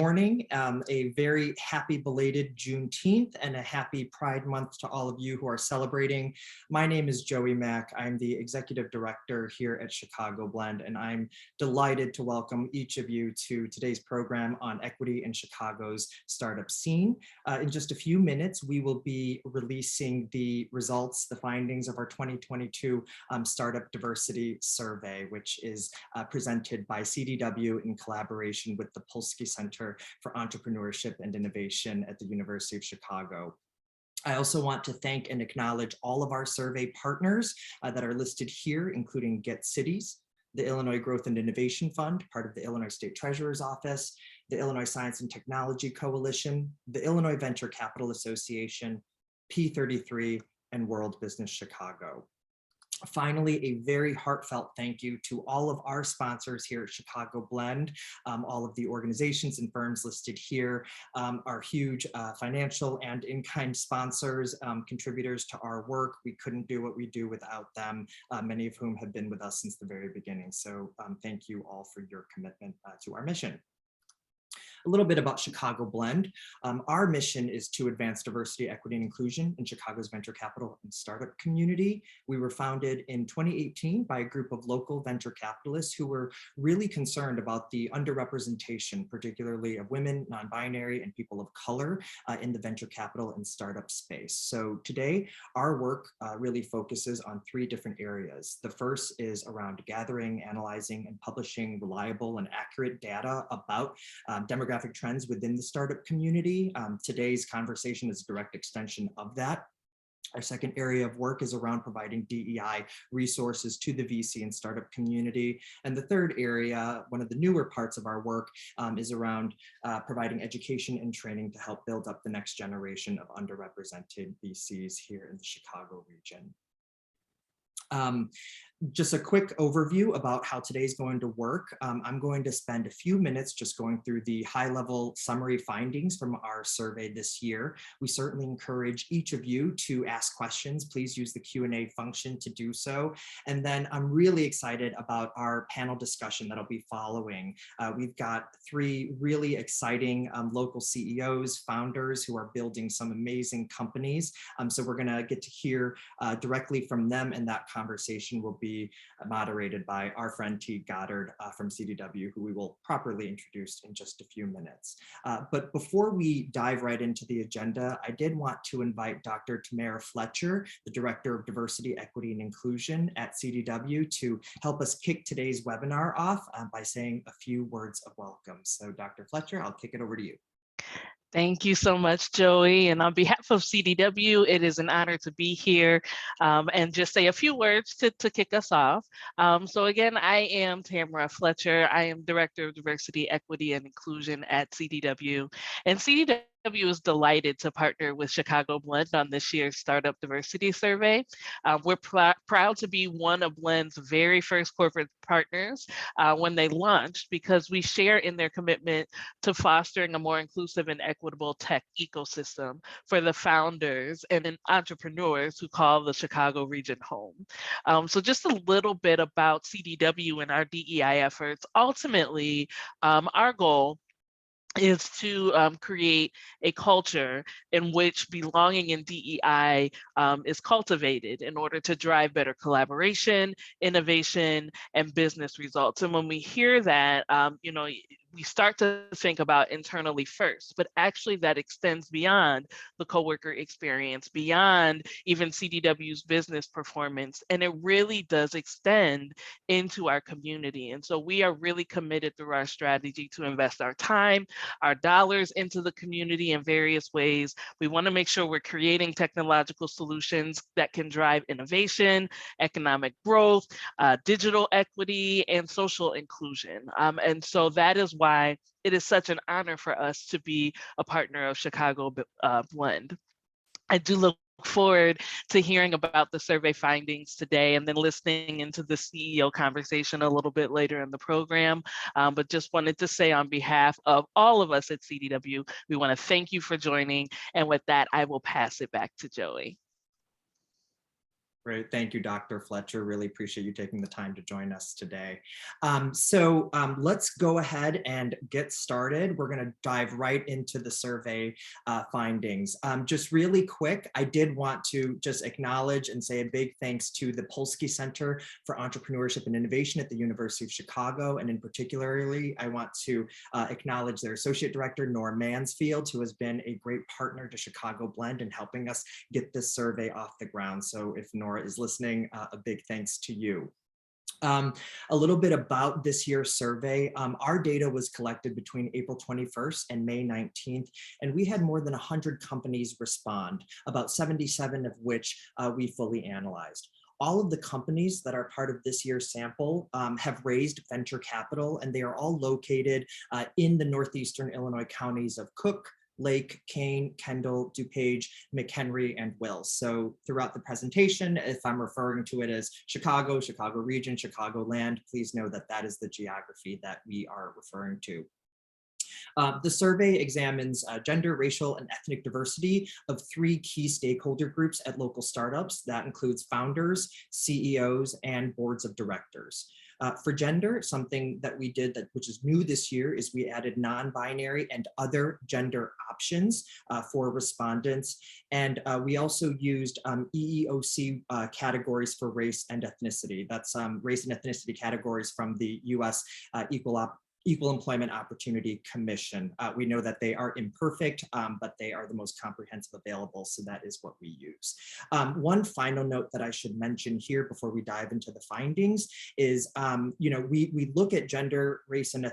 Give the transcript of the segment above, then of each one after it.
Morning, a very happy belated Juneteenth and a happy Pride Month to all of you who are celebrating. My name is Joey Mack. I'm the Executive Director here at Chicago Blend, and I'm delighted to welcome each of you to today's program on equity in Chicago's startup scene. In just a few minutes, we will be releasing the results, the findings of our 2022 Startup Diversity Survey, which is presented by CDW in collaboration with the Polsky Center for Entrepreneurship and Innovation at the University of Chicago. I also want to thank and acknowledge all of our survey partners that are listed here, including Get Cities, the Illinois Growth and Innovation Fund, part of the Illinois State Treasurer's Office, the Illinois Science and Technology Coalition, the Illinois Venture Capital Association, P33, and World Business Chicago. Finally, a very heartfelt thank you to all of our sponsors here at Chicago Blend. All of the organizations and firms listed here are huge financial and in-kind sponsors, contributors to our work. We couldn't do what we do without them, many of whom have been with us since the very beginning. So thank you all for your commitment to our mission. A little bit about Chicago Blend. Our mission is to advance diversity, equity, and inclusion in Chicago's venture capital and startup community. We were founded in 2018 by a group of local venture capitalists who were really concerned about the underrepresentation, particularly of women, non-binary, and people of color in the venture capital and startup space. So today, our work really focuses on three different areas. The first is around gathering, analyzing, and publishing reliable and accurate data about demographic trends within the startup community. Today's conversation is a direct extension of that. Our second area of work is around providing DEI resources to the VC and startup community. And the third area, one of the newer parts of our work, is around providing education and training to help build up the next generation of underrepresented VCs here in the Chicago region. Just a quick overview about how today's going to work. I'm going to spend a few minutes just going through the high-level summary findings from our survey this year. We certainly encourage each of you to ask questions. Please use the Q&A function to do so. And then I'm really excited about our panel discussion that'll be following. We've got three really exciting local CEOs, founders who are building some amazing companies. So we're gonna get to hear directly from them, and that conversation will be moderated by our friend Teague Goddard from CDW, who we will properly introduce in just a few minutes. But before we dive right into the agenda, I did want to invite Dr. Tamara Fletcher, the Director of Diversity, Equity, and Inclusion at CDW, to help us kick today's webinar off by saying a few words of welcome. So Dr. Fletcher, I'll kick it over to you. Thank you so much, Joey. And on behalf of CDW, it is an honor to be here and just say a few words to kick us off. So again, I am Tamara Fletcher. I am Director of Diversity, Equity, and Inclusion at CDW. And CDW is delighted to partner with Chicago Blend on this year's Startup Diversity Survey. We're proud to be one of Blend's very first corporate partners when they launched, because we share in their commitment to fostering a more inclusive and equitable tech ecosystem for the founders and entrepreneurs who call the Chicago region home. So just a little bit about CDW and our DEI efforts. Ultimately, our goal is to create a culture in which belonging in DEI is cultivated in order to drive better collaboration, innovation, and business results. And when we hear that, you know, we start to think about internally first, but actually that extends beyond the coworker experience, beyond even CDW's business performance, and it really does extend into our community. And so we are really committed through our strategy to invest our time, our dollars into the community in various ways. We want to make sure we're creating technological solutions that can drive innovation, economic growth, digital equity, and social inclusion. And so that is why it is such an honor for us to be a partner of Chicago Blend. I do look forward to hearing about the survey findings today and then listening into the CEO conversation a little bit later in the program. But just wanted to say on behalf of all of us at CDW, we want to thank you for joining. And with that, I will pass it back to Joey. Great. Thank you, Dr. Fletcher. Really appreciate you taking the time to join us today. Let's go ahead and get started. We're going to dive right into the survey findings. Just really quick, I did want to just acknowledge and say a big thanks to the Polsky Center for Entrepreneurship and Innovation at the University of Chicago. And in particularly, I want to acknowledge their Associate Director, Nora Mansfield, who has been a great partner to Chicago Blend in helping us get this survey off the ground. So if Nora is listening, a big thanks to you. A little bit about this year's survey. Our data was collected between April 21st and May 19th, and we had more than 100 companies respond, about 77 of which we fully analyzed. All of the companies that are part of this year's sample have raised venture capital, and they are all located in the northeastern Illinois counties of Cook, Lake, Kane, Kendall, DuPage, McHenry, and Wills. So throughout the presentation, if I'm referring to it as Chicago, Chicago region, Chicagoland, please know that that is the geography that we are referring to. The survey examines gender, racial, and ethnic diversity of 3 key stakeholder groups at local startups. That includes founders, CEOs, and boards of directors. For gender, something that we did which is new this year is we added non-binary and other gender options for respondents. And we also used EEOC categories for race and ethnicity. That's race and ethnicity categories from the US Equal Employment Opportunity Commission. We know that they are imperfect, but they are the most comprehensive available, so that is what we use. One final note that I should mention here before we dive into the findings is, we look at gender, race, and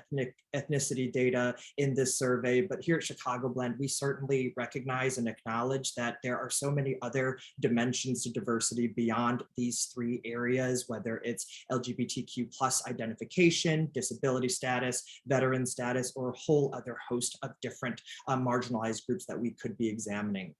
ethnicity data in this survey, but here at Chicago Blend, we certainly recognize and acknowledge that there are so many other dimensions to diversity beyond these 3 areas, whether it's LGBTQ+ identification, disability status, veteran status, or a whole other host of different marginalized groups that we could be examining.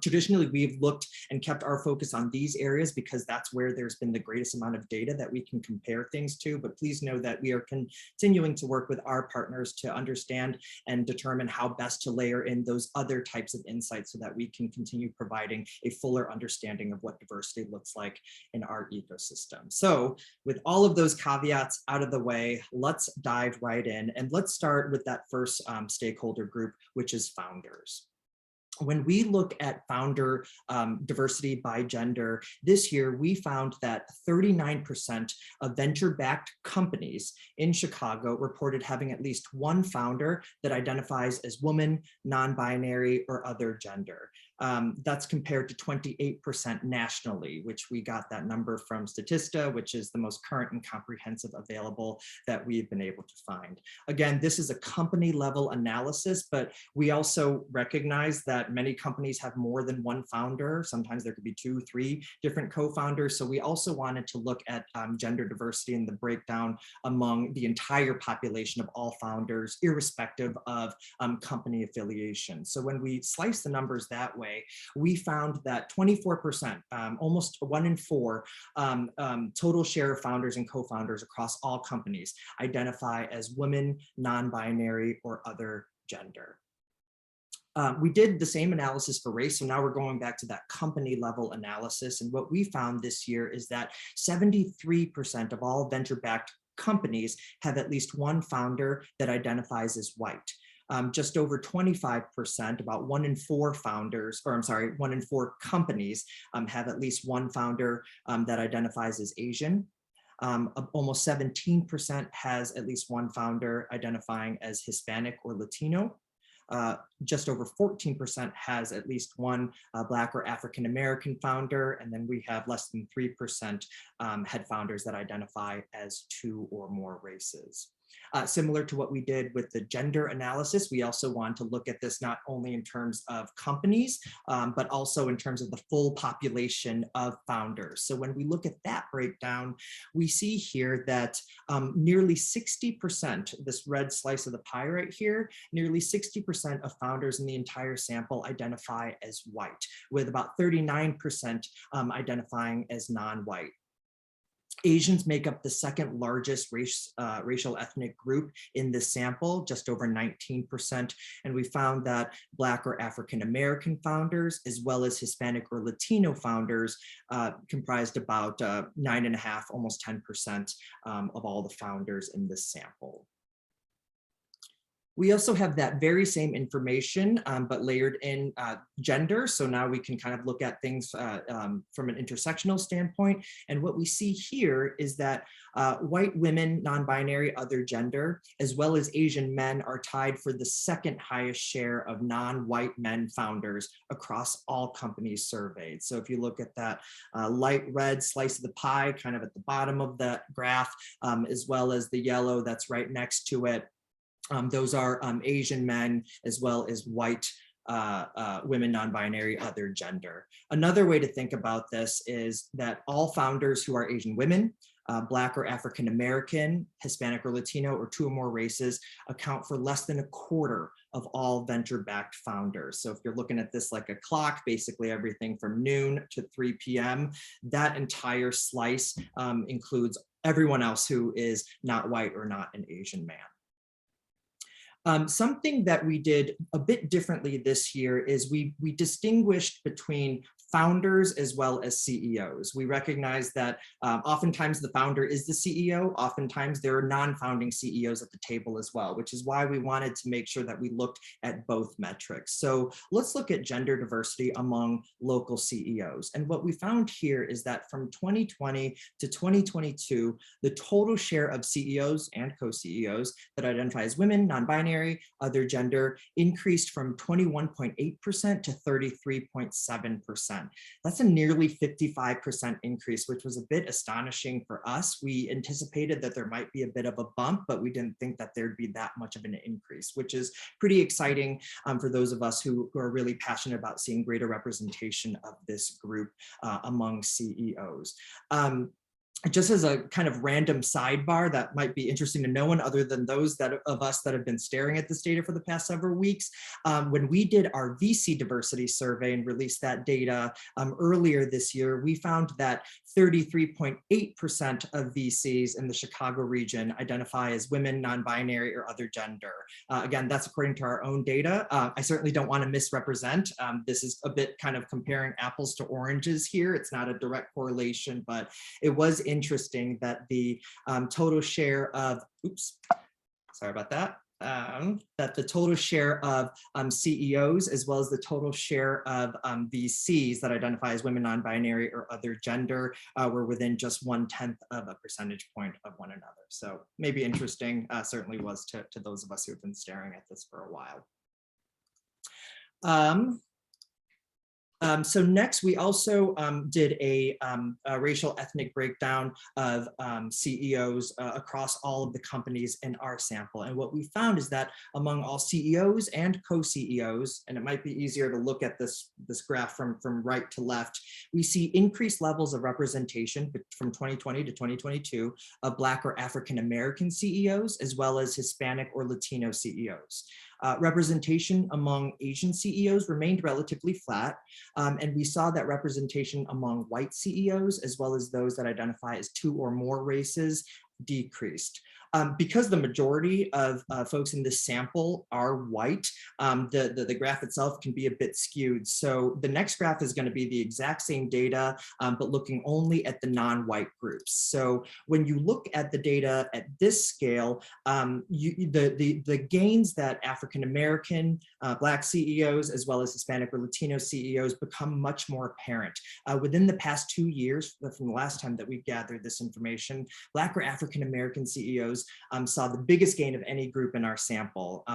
Traditionally, we've looked and kept our focus on these areas because that's where there's been the greatest amount of data that we can compare things to. But please know that we are continuing to work with our partners to understand and determine how best to layer in those other types of insights so that we can continue providing a fuller understanding of what diversity looks like in our ecosystem. So with all of those caveats out of the way, let's dive right in. And let's start with that first stakeholder group, which is founders. When we look at founder diversity by gender, this year we found that 39% of venture-backed companies in Chicago reported having at least one founder that identifies as woman, non-binary, or other gender. That's compared to 28% nationally, which we got that number from Statista, which is the most current and comprehensive available that we've been able to find. Again, this is a company level analysis, but we also recognize that many companies have more than one founder. Sometimes there could be 2, 3 different co-founders. So we also wanted to look at gender diversity and the breakdown among the entire population of all founders, irrespective of company affiliation. So when we slice the numbers that way, we found that 24%, almost 1 in 4, total share of founders and co-founders across all companies identify as women, non-binary, or other gender. We did the same analysis for race, so now we're going back to that company level analysis. And what we found this year is that 73% of all venture-backed companies have at least one founder that identifies as white. Just over 25%, about 1 in 4 founders, or I'm sorry, 1 in 4 companies have at least one founder that identifies as Asian. Almost 17% has at least one founder identifying as Hispanic or Latino. Just over 14% has at least one Black or African American founder, and then we have less than 3% had founders that identify as 2 or more races. Similar to what we did with the gender analysis, we also want to look at this not only in terms of companies, but also in terms of the full population of founders. So when we look at that breakdown, we see here that nearly 60%, this red slice of the pie right here, nearly 60% of founders in the entire sample identify as white, with about 39% identifying as non-white. Asians make up the second largest racial ethnic group in this sample, just over 19%. And we found that Black or African American founders, as well as Hispanic or Latino founders, comprised about 9.5%, almost 10% of all the founders in this sample. We also have that very same information, but layered in gender. So now we can kind of look at things from an intersectional standpoint. And what we see here is that white women, non-binary, other gender, as well as Asian men are tied for the second highest share of non-white men founders across all companies surveyed. So if you look at that light red slice of the pie, kind of at the bottom of the graph, as well as the yellow that's right next to it, those are Asian men, as well as white women, non-binary, other gender. Another way to think about this is that all founders who are Asian women, Black or African American, Hispanic or Latino, or two or more races account for less than a quarter of all venture-backed founders. So if you're looking at this like a clock, basically everything from noon to 3 p.m., that entire slice includes everyone else who is not white or not an Asian man. Something that we did a bit differently this year is we distinguished between founders as well as CEOs. We recognize that oftentimes the founder is the CEO, oftentimes there are non-founding CEOs at the table as well, which is why we wanted to make sure that we looked at both metrics. So let's look at gender diversity among local CEOs. And what we found here is that from 2020 to 2022, the total share of CEOs and co-CEOs that identify as women, non-binary, other gender increased from 21.8% to 33.7%. That's a nearly 55% increase, which was a bit astonishing for us. We anticipated that there might be a bit of a bump, but we didn't think that there'd be that much of an increase, which is pretty exciting for those of us who are really passionate about seeing greater representation of this group among CEOs. Just as a kind of random sidebar that might be interesting to no one other than those of us that have been staring at this data for the past several weeks, when we did our VC diversity survey and released that data earlier this year, we found that 33.8% of VCs in the Chicago region identify as women, non-binary, or other gender. Again, that's according to our own data. I certainly don't want to misrepresent. This is a bit kind of comparing apples to oranges here. It's not a direct correlation, but it was interesting that the total share of, sorry about that, that the total share of CEOs as well as the total share of VCs that identify as women, non-binary, or other gender were within just 1/10 of a percentage point of one another. So maybe interesting, certainly was to those of us who have been staring at this for a while. So next, we also did a racial ethnic breakdown of CEOs across all of the companies in our sample. And what we found is that among all CEOs and co-CEOs, and it might be easier to look at this graph from right to left, we see increased levels of representation from 2020 to 2022 of Black or African American CEOs, as well as Hispanic or Latino CEOs. Representation among Asian CEOs remained relatively flat, and we saw that representation among white CEOs, as well as those that identify as two or more races, decreased. Because the majority of folks in this sample are white, the graph itself can be a bit skewed. So the next graph is going to be the exact same data, but looking only at the non-white groups. So when you look at the data at this scale, the gains that African American, Black CEOs, as well as Hispanic or Latino CEOs become much more apparent. Within the past 2 years, from the last time that we gathered this information, Black or African American CEOs saw the biggest gain of any group in our sample,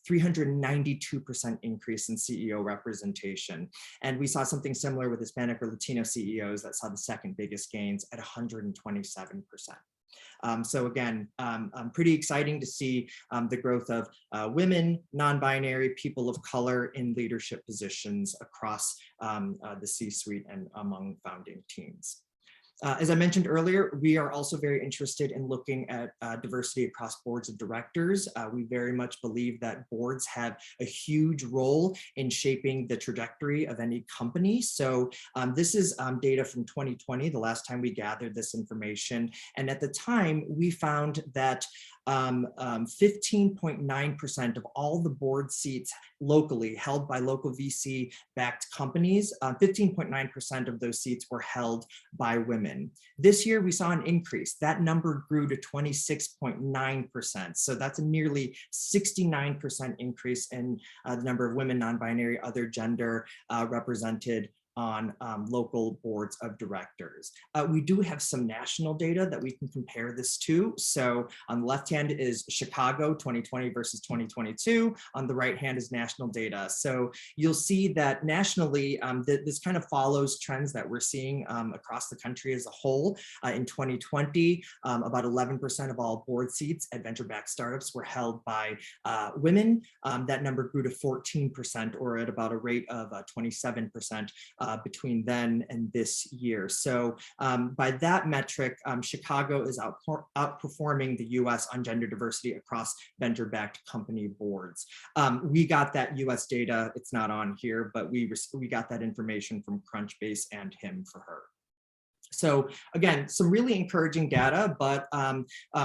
392% increase in CEO representation. And we saw something similar with Hispanic or Latino CEOs that saw the second biggest gains at 127%. So again, pretty exciting to see the growth of women, non-binary, people of color in leadership positions across the C-suite and among founding teams. As I mentioned earlier, we are also very interested in looking at diversity across boards of directors. We very much believe that boards have a huge role in shaping the trajectory of any company. So this is data from 2020, the last time we gathered this information. And at the time, we found that 15.9% of all the board seats locally held by local VC-backed companies, 15.9% of those seats were held by women. This year, we saw an increase. That number grew to 26.9%. So that's a nearly 69% increase in the number of women, non-binary, other gender represented on local boards of directors. We do have some national data that we can compare this to. So on the left hand is Chicago 2020 versus 2022. On the right hand is national data. So you'll see that nationally, this kind of follows trends that we're seeing across the country as a whole. In 2020, about 11% of all board seats at venture-backed startups were held by women. That number grew to 14%, or at about a rate of 27%. Between then and this year. So by that metric, Chicago is outperforming the US on gender diversity across venture-backed company boards. We got that US data, it's not on here, but we got that information from Crunchbase and Him for Her. So again, some really encouraging data, but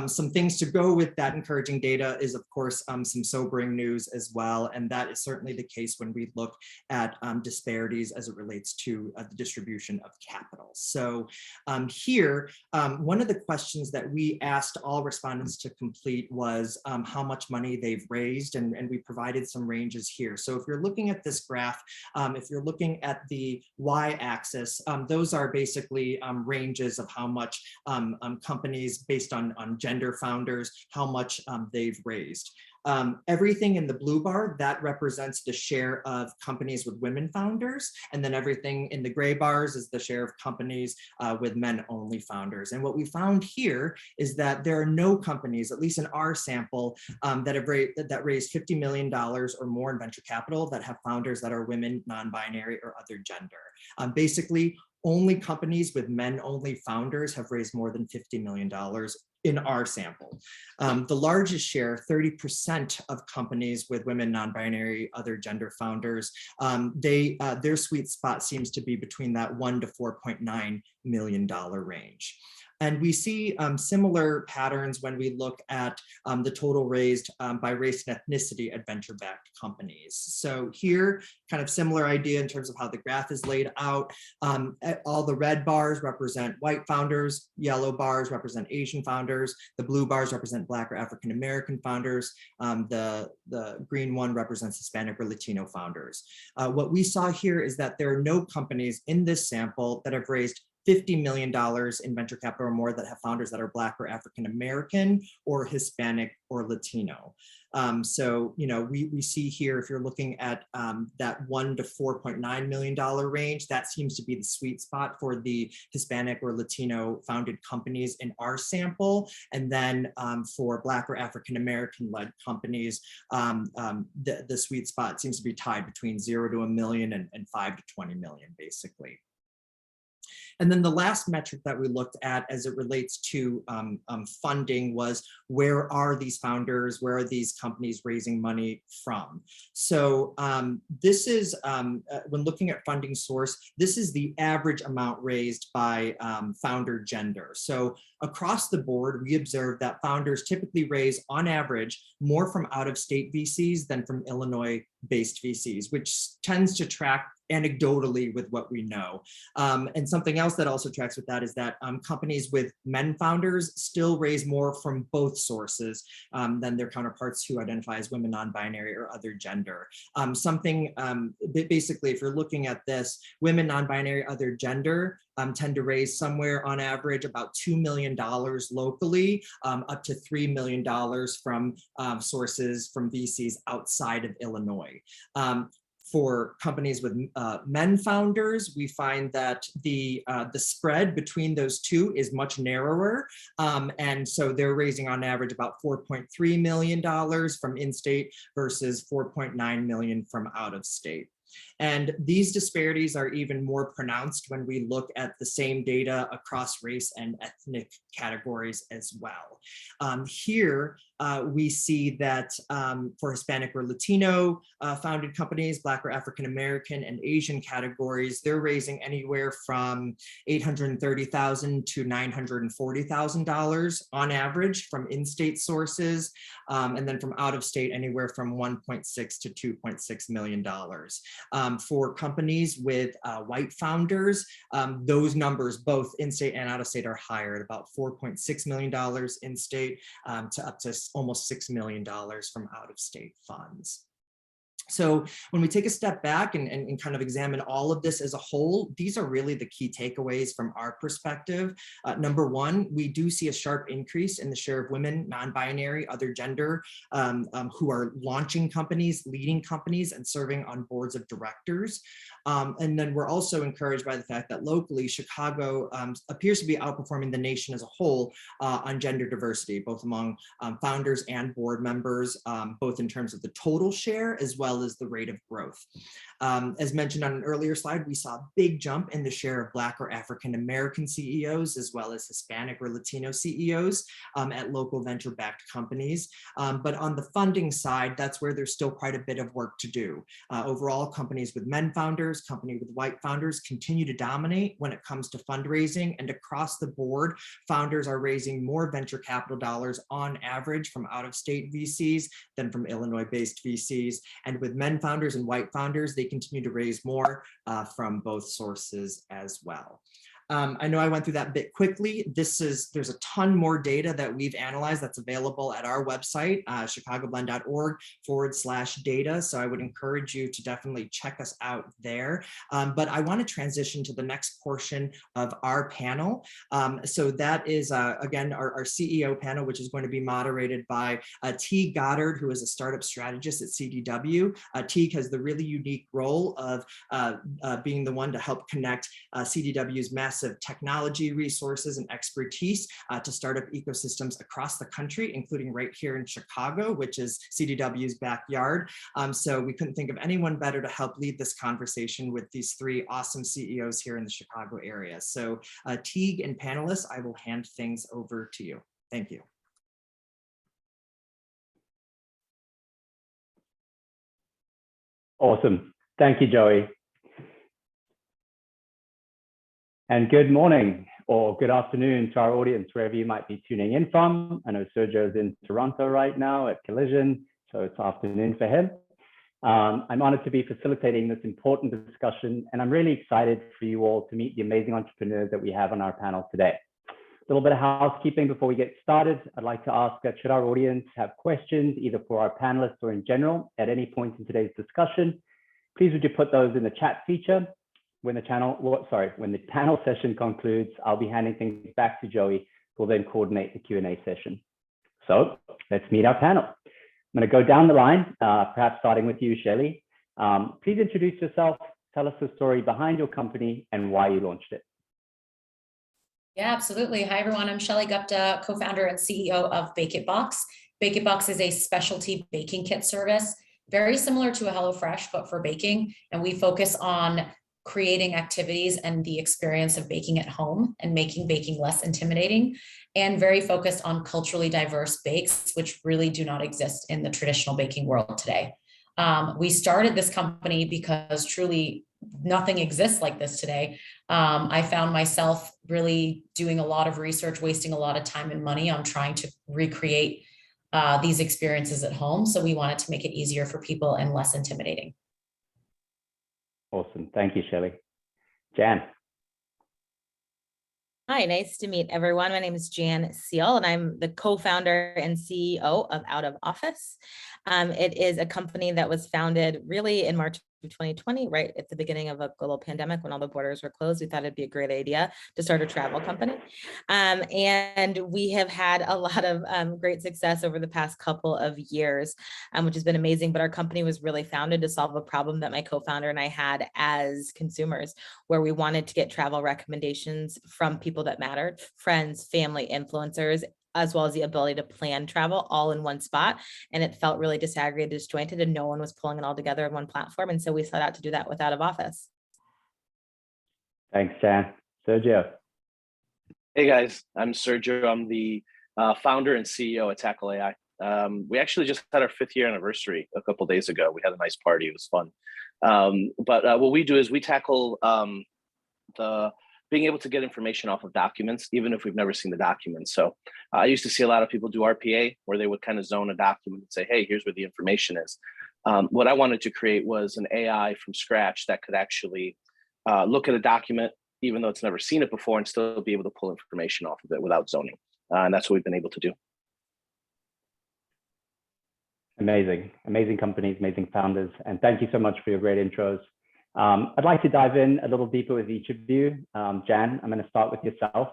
some things to go with that encouraging data is, of course, some sobering news as well. And that is certainly the case when we look at disparities as it relates to the distribution of capital. So here, one of the questions that we asked all respondents to complete was how much money they've raised, and we provided some ranges here. So if you're looking at this graph, if you're looking at the y-axis, those are basically ranges of how much companies based on gender founders, how much they've raised. Everything in the blue bar, that represents the share of companies with women founders. And then everything in the gray bars is the share of companies with men-only founders. And what we found here is that there are no companies, at least in our sample, that raised $50 million or more in venture capital that have founders that are women, non-binary, or other gender. Basically, only companies with men-only founders have raised more than $50 million in our sample. The largest share, 30% of companies with women, non-binary, other gender founders, their sweet spot seems to be between that $1 to $4.9 million range. And we see similar patterns when we look at the total raised by race and ethnicity at venture-backed companies. So here, kind of similar idea in terms of how the graph is laid out. All the red bars represent white founders, yellow bars represent Asian founders, the blue bars represent Black or African American founders, the green one represents Hispanic or Latino founders. What we saw here is that there are no companies in this sample that have raised $50 million in venture capital or more that have founders that are Black or African American or Hispanic or Latino. So, you know, we see here, if you're looking at that $1 to $4.9 million range, that seems to be the sweet spot for the Hispanic or Latino founded companies in our sample. And then for Black or African American led companies, the sweet spot seems to be tied between 0 to 1 million and 5 to 20 million, basically. And then the last metric that we looked at as it relates to funding was, where are these founders, where are these companies raising money from? So this is, when looking at funding source, this is the average amount raised by founder gender. So across the board, we observed that founders typically raise, on average, more from out-of-state VCs than from Illinois-based VCs, which tends to track anecdotally with what we know. And something else that also tracks with that is that companies with men founders still raise more from both sources than their counterparts who identify as women, non-binary, or other gender. Basically, if you're looking at this, women, non-binary, other gender tend to raise somewhere on average about $2 million locally, up to $3 million from sources from VCs outside of Illinois. For companies with men founders, we find that the spread between those two is much narrower. And so they're raising on average about $4.3 million from in-state versus $4.9 million from out of state. And these disparities are even more pronounced when we look at the same data across race and ethnic categories as well. Here, we see that for Hispanic or Latino founded companies, Black or African American and Asian categories, they're raising anywhere from $830,000 to $940,000 on average from in-state sources, and then from out-of-state anywhere from $1.6 to $2.6 million. For companies with white founders, those numbers, both in-state and out-of-state, are higher at about $4.6 million in-state to up to almost $6 million from out-of-state funds. So when we take a step back and kind of examine all of this as a whole, these are really the key takeaways from our perspective. Number one, we do see a sharp increase in the share of women, non-binary, other gender, who are launching companies, leading companies, and serving on boards of directors. And then we're also encouraged by the fact that locally, Chicago appears to be outperforming the nation as a whole on gender diversity, both among founders and board members, both in terms of the total share as well as the rate of growth. As mentioned on an earlier slide, we saw a big jump in the share of Black or African American CEOs, as well as Hispanic or Latino CEOs at local venture-backed companies. But on the funding side, that's where there's still quite a bit of work to do. Overall, companies with men founders, companies with white founders continue to dominate when it comes to fundraising, and across the board, founders are raising more venture capital dollars on average from out-of-state VCs than from Illinois-based VCs. And with men founders and white founders, they continue to raise more from both sources as well. I know I went through that a bit quickly. There's a ton more data that we've analyzed that's available at our website, chicagoblend.org/data. So I would encourage you to definitely check us out there. But I want to transition to the next portion of our panel. So that is, again, our CEO panel, which is going to be moderated by Teague Goddard, who is a startup strategist at CDW. Teague has the really unique role of being the one to help connect CDW's massive technology resources and expertise to startup ecosystems across the country, including right here in Chicago, which is CDW's backyard. So we couldn't think of anyone better to help lead this conversation with these three awesome CEOs here in the Chicago area. So Teague and panelists, I will hand things over to you. Thank you. Awesome. Thank you, Joey. And good morning or good afternoon to our audience, wherever you might be tuning in from. I know Sergio is in Toronto right now at Collision, so it's afternoon for him. I'm honored to be facilitating this important discussion, and I'm really excited for you all to meet the amazing entrepreneurs that we have on our panel today. A little bit of housekeeping before we get started. I'd like to ask that should our audience have questions, either for our panelists or in general, at any point in today's discussion, please would you put those in the chat feature. When the panel session concludes, I'll be handing things back to Joey, who will then coordinate the Q&A session. So let's meet our panel. I'm going to go down the line, perhaps starting with you, Shelley. Please introduce yourself, tell us the story behind your company and why you launched it. Yeah, absolutely. Hi, everyone. I'm Shelley Gupta, co-founder and CEO of BāKIT Box. BāKIT Box is a specialty baking kit service, very similar to a HelloFresh, but for baking. And we focus on creating activities and the experience of baking at home and making baking less intimidating, and very focused on culturally diverse bakes, which really do not exist in the traditional baking world today. We started this company because truly nothing exists like this today. I found myself really doing a lot of research, wasting a lot of time and money on trying to recreate these experiences at home. So we wanted to make it easier for people and less intimidating. Awesome. Thank you, Shelley. Jan. Hi, nice to meet everyone. My name is Jan Seale, and I'm the co-founder and CEO of Out of Office. It is a company that was founded really in March of 2020, right at the beginning of a global pandemic when all the borders were closed. We thought it'd be a great idea to start a travel company. And we have had a lot of great success over the past couple of years, which has been amazing. But our company was really founded to solve a problem that my co-founder and I had as consumers, where we wanted to get travel recommendations from people that mattered, friends, family, influencers, as well as the ability to plan travel all in one spot. And it felt really disaggregated, disjointed, and no one was pulling it all together in one platform. And so we set out to do that with out of office. Thanks, Jan. Sergio. Hey guys, I'm Sergio. I'm the founder and CEO at TackleAI. We actually just had our 5th year anniversary a couple days ago. We had a nice party. It was fun. But what we do is we tackle the being able to get information off of documents, even if we've never seen the document. So I used to see a lot of people do RPA, where they would kind of zone a document and say, hey, here's where the information is. What I wanted to create was an AI from scratch that could actually look at a document, even though it's never seen it before, and still be able to pull information off of it without zoning. And that's what we've been able to do. Amazing, amazing companies, amazing founders. And thank you so much for your great intros. I'd like to dive in a little deeper with each of you. Jan, I'm going to start with yourself.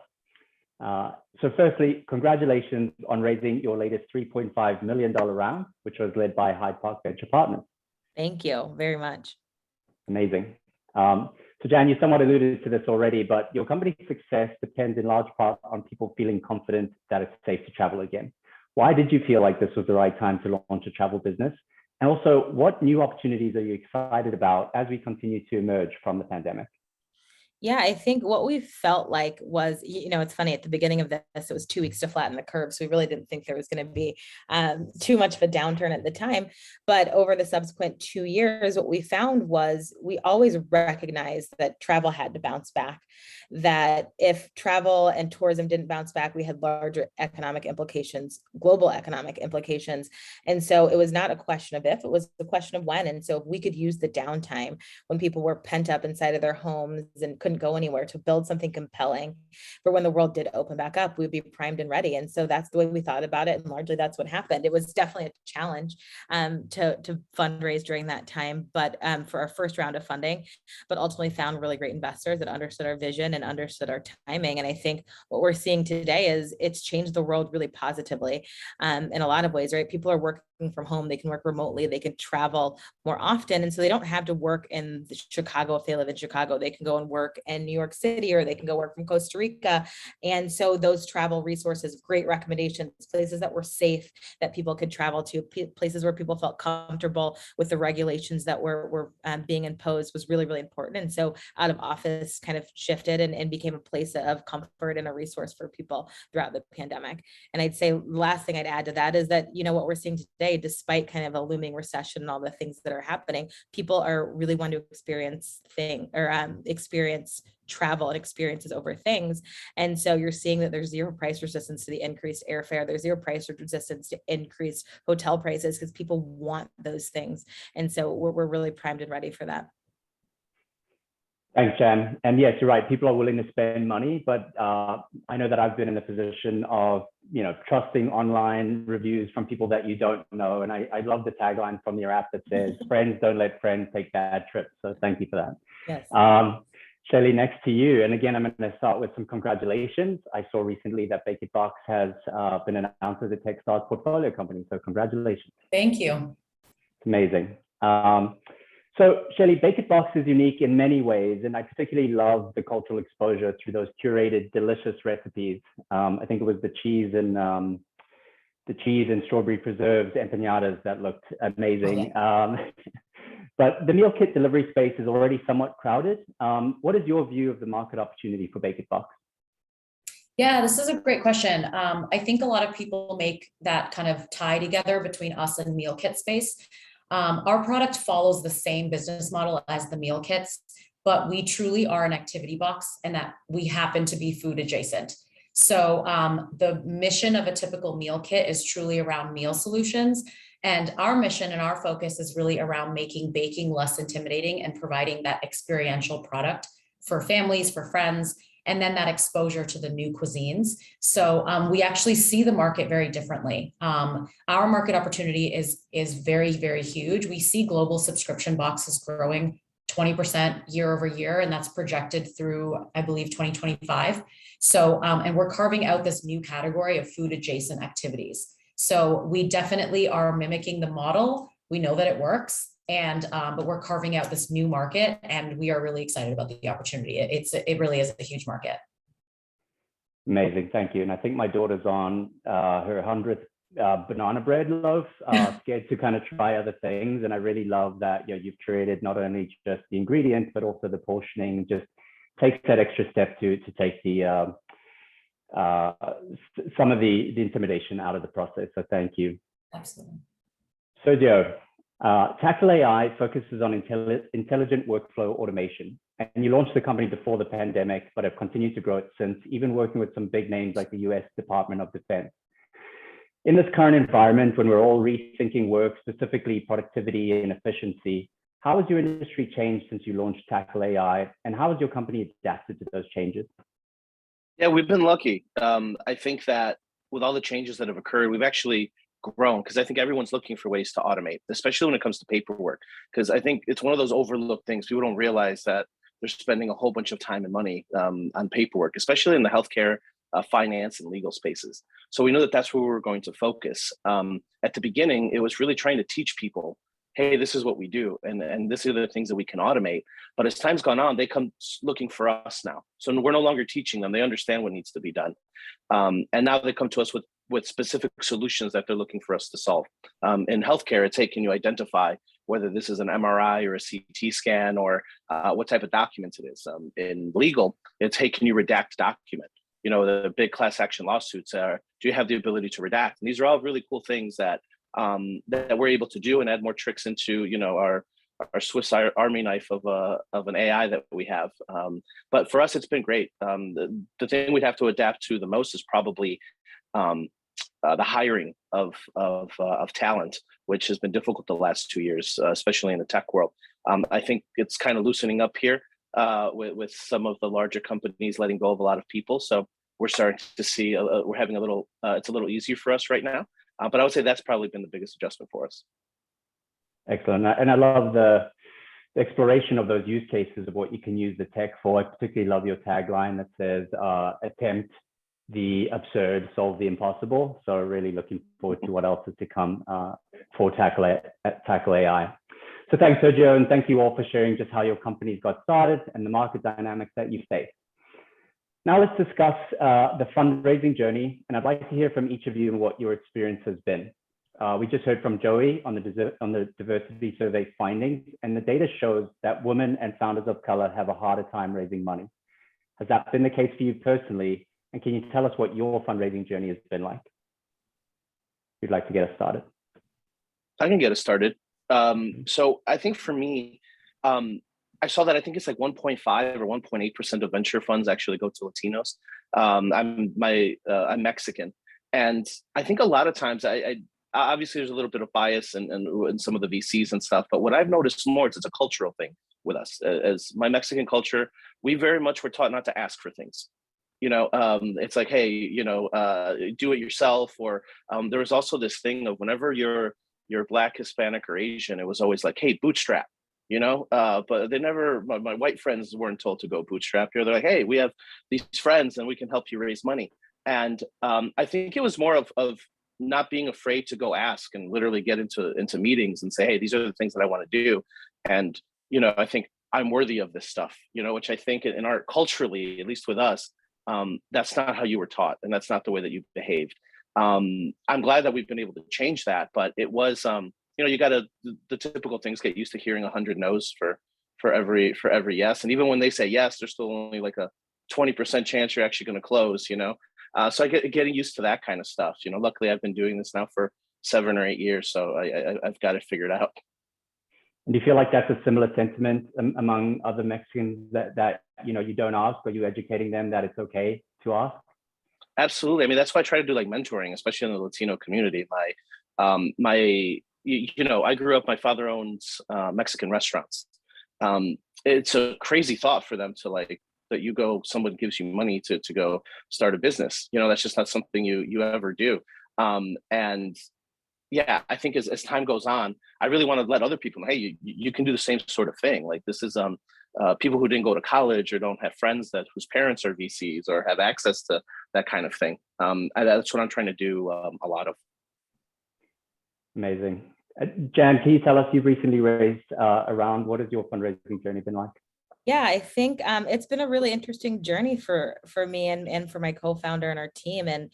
So firstly, congratulations on raising your latest $3.5 million round, which was led by Hyde Park Venture Partners. Thank you very much. Amazing. So Jan, you somewhat alluded to this already, but your company's success depends in large part on people feeling confident that it's safe to travel again. Why did you feel like this was the right time to launch a travel business? And also, what new opportunities are you excited about as we continue to emerge from the pandemic? Yeah, I think what we felt like was, it's funny, at the beginning of this, it was 2 weeks to flatten the curve. So we really didn't think there was going to be too much of a downturn at the time. But over the subsequent 2 years, what we found was we always recognized that travel had to bounce back, that if travel and tourism didn't bounce back, we had larger economic implications, global economic implications. And so it was not a question of if, it was a question of when. And so if we could use the downtime when people were pent up inside of their homes and couldn't go anywhere to build something compelling for when the world did open back up, we'd be primed and ready. And so that's the way we thought about it. And largely that's what happened. It was definitely a challenge to fundraise during that time, but for our first round of funding, but ultimately found really great investors that understood our vision and understood our timing. And I think what we're seeing today is it's changed the world really positively in a lot of ways, right? People are working from home, they can work remotely, they can travel more often. And so they don't have to work in Chicago if they live in Chicago. They can go and work in New York City, or they can go work from Costa Rica. And so those travel resources, great recommendations, places that were safe, that people could travel to, places where people felt comfortable with the regulations that were being imposed was really, really important. And so out of office kind of shifted and became a place of comfort and a resource for people throughout the pandemic. And I'd say the last thing I'd add to that is that, what we're seeing today, despite kind of a looming recession and all the things that are happening, people are really wanting to experience travel and experiences over things. And so you're seeing that there's zero price resistance to the increased airfare. There's zero price resistance to increased hotel prices because people want those things. And so we're really primed and ready for that. Thanks, Jan. And yes, you're right. People are willing to spend money, but I know that I've been in the position of, trusting online reviews from people that you don't know. And I love the tagline from your app that says, friends don't let friends take bad trips. So thank you for that. Yes. Shelley, next to you. And again, I'm going to start with some congratulations. I saw recently that BāKIT has been announced as a Techstars portfolio company. So congratulations. Thank you. It's amazing. So Shelley, BāKIT is unique in many ways, and I particularly love the cultural exposure through those curated, delicious recipes. I think it was the cheese and strawberry preserves empanadas that looked amazing. Okay. But the meal kit delivery space is already somewhat crowded. What is your view of the market opportunity for BāKIT? Yeah, this is a great question. I think a lot of people make that kind of tie together between us and meal kit space. Our product follows the same business model as the meal kits, but we truly are an activity box and that we happen to be food adjacent. So the mission of a typical meal kit is truly around meal solutions. And our mission and our focus is really around making baking less intimidating and providing that experiential product for families, for friends, and then that exposure to the new cuisines. So we actually see the market very differently. Our market opportunity is very, very huge. We see global subscription boxes growing 20% year over year, and that's projected through, I believe, 2025. So, and we're carving out this new category of food adjacent activities. So we definitely are mimicking the model. We know that it works. And but we're carving out this new market, and we are really excited about the opportunity. It really is a huge market. Amazing, thank you. And I think my daughter's on her 100th banana bread loaf, scared to kind of try other things. And I really love that you've created not only just the ingredients, but also the portioning, just takes that extra step to take the some of the intimidation out of the process. So thank you. Absolutely. Sergio, TackleAI focuses on intelligent workflow automation. And you launched the company before the pandemic, but have continued to grow it since, even working with some big names like the US Department of Defense. In this current environment, when we're all rethinking work, specifically productivity and efficiency, how has your industry changed since you launched TackleAI, and how has your company adapted to those changes? Yeah, we've been lucky. I think that with all the changes that have occurred, we've actually grown, because I think everyone's looking for ways to automate, especially when it comes to paperwork, because I think it's one of those overlooked things. People don't realize that they're spending a whole bunch of time and money on paperwork, especially in the healthcare, finance, and legal spaces. So we know that that's where we're going to focus. At the beginning, it was really trying to teach people, hey, this is what we do, and this are the things that we can automate. But as time's gone on, they come looking for us now. So we're no longer teaching them. They understand what needs to be done. And now they come to us with specific solutions that they're looking for us to solve. In healthcare, it's, hey, can you identify whether this is an MRI or a CT scan, or what type of documents it is? In legal, it's, hey, can you redact document? The big class action lawsuits are, do you have the ability to redact? And these are all really cool things that we're able to do, and add more tricks into, our Swiss Army knife of an AI that we have. But for us, it's been great. The thing we'd have to adapt to the most is probably the hiring of talent, which has been difficult the last 2 years, especially in the tech world. I think it's kind of loosening up here with some of the larger companies letting go of a lot of people. So we're starting to see, we're having it's a little easier for us right now. But I would say that's probably been the biggest adjustment for us. Excellent. And I love the exploration of those use cases of what you can use the tech for. I particularly love your tagline that says, attempt the absurd, solve the impossible. So really looking forward to what else is to come for TackleAI. So thanks, Sergio, and thank you all for sharing just how your company's got started and the market dynamics that you face. Now let's discuss the fundraising journey, and I'd like to hear from each of you and what your experience has been. We just heard from Joey on the diversity survey findings, and the data shows that women and founders of color have a harder time raising money. Has that been the case for you personally? And can you tell us what your fundraising journey has been like? If you'd like to get us started. I can get us started. So I think for me, I saw that I think it's like 1.5 or 1.8% of venture funds actually go to Latinos. I'm Mexican, and I think a lot of times I obviously there's a little bit of bias in some of the VCs and stuff, but what I've noticed more is it's a cultural thing with us. As my Mexican culture, we very much were taught not to ask for things. It's like, hey, do it yourself. Or there was also this thing of whenever you're Black, Hispanic, or Asian, it was always like, hey, bootstrap. But they never, my white friends weren't told to go bootstrap. They're like, hey, we have these friends and we can help you raise money. And I think it was more of not being afraid to go ask and literally get into meetings and say, hey, these are the things that I want to do. And, I think I'm worthy of this stuff, which I think in our culturally, at least with us, that's not how you were taught. And that's not the way that you behaved. I'm glad that we've been able to change that, but it was, you got to, the typical things, get used to hearing 100 no's for every yes. And even when they say yes, there's still only like a 20% chance you're actually going to close, so I getting used to that kind of stuff. Luckily I've been doing this now for 7 or 8 years. So I've got it figured out. And do you feel like that's a similar sentiment among other Mexicans that you don't ask, or you educating them that it's okay to ask? Absolutely. I mean, that's why I try to do like mentoring, especially in the Latino community. I grew up, my father owns Mexican restaurants. It's a crazy thought for them to that someone gives you money to go start a business. That's just not something you ever do. And yeah, I think as time goes on, I really want to let other people know, hey, you can do the same sort of thing. Like this is people who didn't go to college or don't have friends whose parents are VCs or have access to that kind of thing. That's what I'm trying to do a lot of. Amazing. Jan, can you tell us, you've recently raised around, what has your fundraising journey been like? Yeah, I think it's been a really interesting journey for me and for my co-founder and our team. And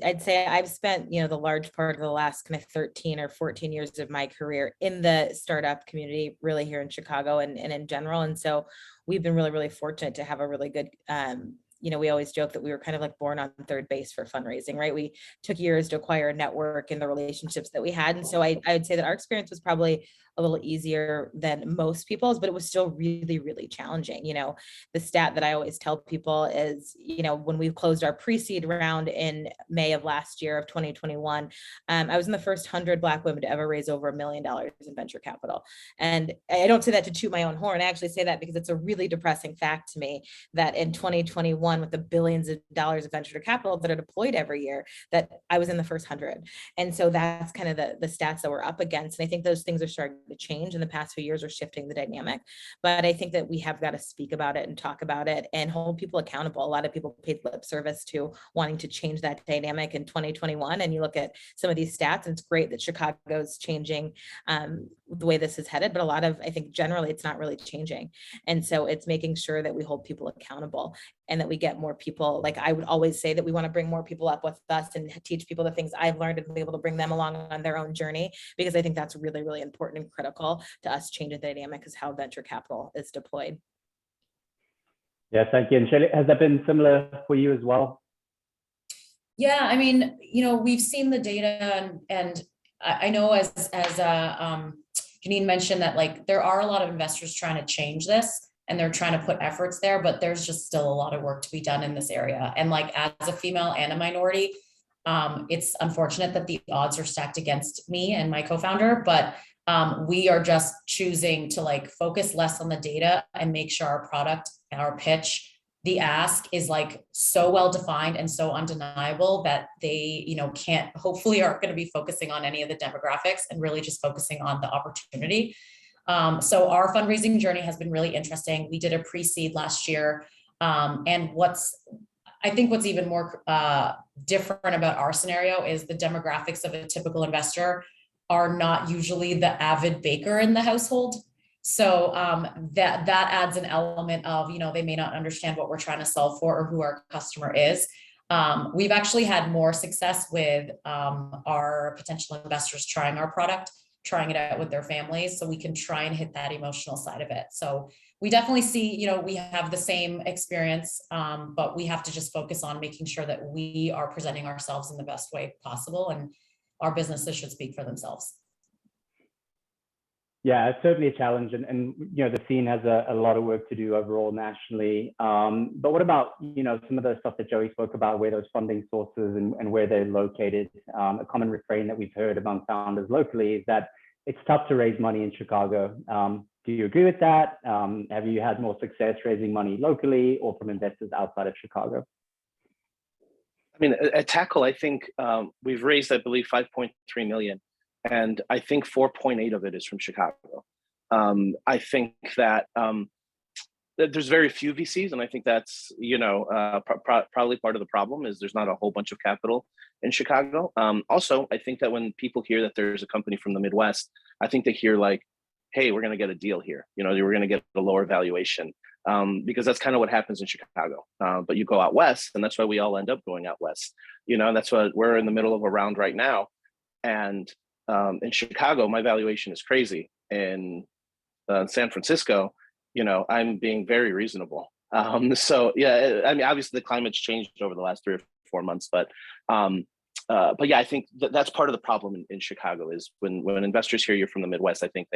I'd say I've spent, the large part of the last kind of 13 or 14 years of my career in the startup community, really here in Chicago and in general. And so we've been really, really fortunate to have a really good, we always joke that we were kind of like born on third base for fundraising, right? We took years to acquire a network and the relationships that we had. And so I would say that our experience was probably a little easier than most people's, but it was still really, really challenging. The stat that I always tell people is, when we closed our pre-seed round in May of last year of 2021, I was in the first 100 Black women to ever raise over $1 million in venture capital. And I don't say that to toot my own horn. I actually say that because it's a really depressing fact to me that in 2021, with the billions of dollars of venture capital that are deployed every year, that I was in the first 100. And so that's kind of the stats that we're up against. And I think those things are starting to change in the past few years, are shifting the dynamic. But I think that we have got to speak about it and talk about it and hold people accountable. A lot of people paid lip service to wanting to change that dynamic in 2021. And you look at some of these stats, and it's great that Chicago's changing the way this is headed, but I think generally it's not really changing. And so it's making sure that we hold people accountable and that we get more people. Like I would always say that we want to bring more people up with us and teach people the things I've learned and be able to bring them along on their own journey, because I think that's really, really important and critical to us changing the dynamic is how venture capital is deployed. Yeah, thank you. And Shelley, has that been similar for you as well? Yeah, I mean, we've seen the data, and I know as Janine mentioned that like there are a lot of investors trying to change this and they're trying to put efforts there, but there's just still a lot of work to be done in this area. And like as a female and a minority, it's unfortunate that the odds are stacked against me and my co-founder, but we are just choosing to like focus less on the data and make sure our product, our pitch, the ask is like so well defined and so undeniable that they, hopefully aren't going to be focusing on any of the demographics and really just focusing on the opportunity. So our fundraising journey has been really interesting. We did a pre-seed last year. And I think what's even more different about our scenario is the demographics of a typical investor are not usually the avid baker in the household. So that adds an element of, they may not understand what we're trying to solve for or who our customer is. We've actually had more success with our potential investors trying our product, trying it out with their families, so we can try and hit that emotional side of it. So we definitely see, we have the same experience, but we have to just focus on making sure that we are presenting ourselves in the best way possible, and our businesses should speak for themselves. Yeah, it's certainly a challenge, and the scene has a lot of work to do overall nationally. But what about some of the stuff that Joey spoke about, where those funding sources and where they're located? A common refrain that we've heard among founders locally is that it's tough to raise money in Chicago. Do you agree with that? Have you had more success raising money locally or from investors outside of Chicago? I mean, at Tackle, I think we've raised, I believe, 5.3 million. And I think 4.8 of it is from Chicago. I think that there's very few VCs, and I think that's probably part of the problem is there's not a whole bunch of capital in Chicago. Also, I think that when people hear that there's a company from the Midwest, I think they hear like, "Hey, we're going to get a deal here. We're going to get a lower valuation," because that's kind of what happens in Chicago. But you go out west, and that's why we all end up going out west. That's why we're in the middle of a round right now, and in Chicago, my valuation is crazy. In San Francisco, I'm being very reasonable. So yeah, I mean, obviously the climate's changed over the last 3 or 4 months, but yeah, I think that's part of the problem in Chicago is when investors hear you're from the Midwest, I think